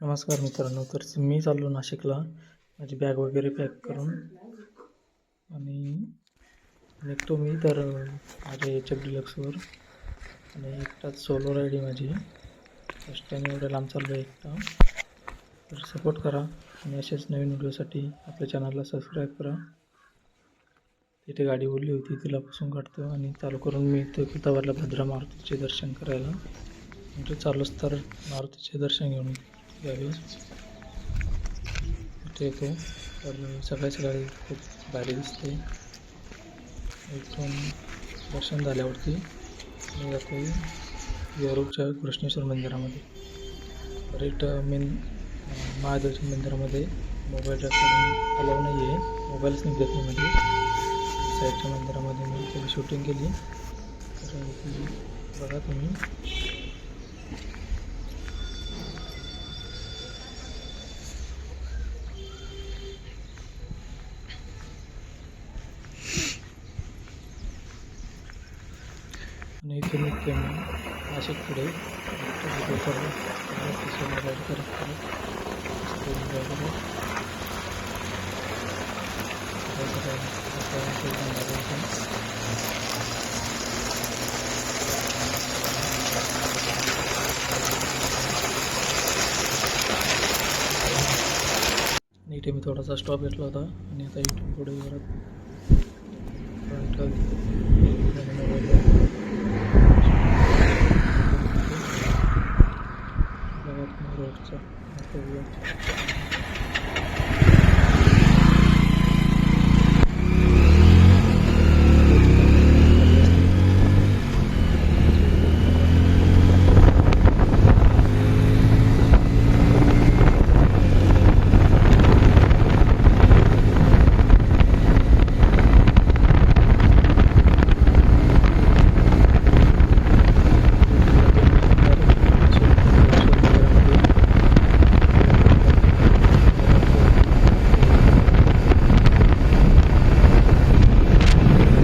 नमस्कार मित्रांनो. तर मी चाललो नाशिकला माझी बॅग वगैरे पॅक करून आणि निघतो मी. तर माझ्या HF डिलक्सवर आणि एकटाच सोलो राईड आहे माझी. फर्स्ट टाईम एवढ्या लांब चाललो आहे एकटा. तर सपोर्ट करा आणि असेच नवीन व्हिडिओसाठी आपल्या चॅनलला सबस्क्राईब करा. तिथे गाडी ओढली होती तिला पुसून काढतो आणि चालू करून मी इथे खुलताबादला भद्रा मारुतीचे दर्शन करायला म्हणजे चालूच तर मारुतीचे दर्शन घेऊन घ्यावे इथे येतो. तर सकाळी खूप भारी दिसते. इथून दर्शन झाल्यावरती मी जातो येरूरच्या कृष्णेश्वर मंदिरामध्ये. तर इथं महादेवच्या मंदिरामध्ये मोबाईल रेकॉर्डिंग अलाव नाही आहे, मोबाईलच निघत नाही. म्हणजे साईडच्या मंदिरामध्ये मी थोडी शूटिंग केली. तर ती बघा तुम्ही. आणि इथून निघतो मी नाशिककडे. इथे मी थोडासा स्टॉप घेतला होता आणि आता इथून पुढे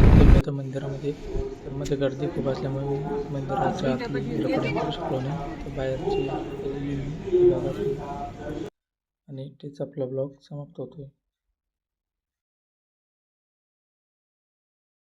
रोडचा मंदिरामध्ये. तर मध्ये गर्दी खूप असल्यामुळे मंदिराच्या आतली रेकॉर्डिंग करू शकलो नाही. तर बाहेरची आणि तेच आपला ब्लॉग समाप्त होतो आहे.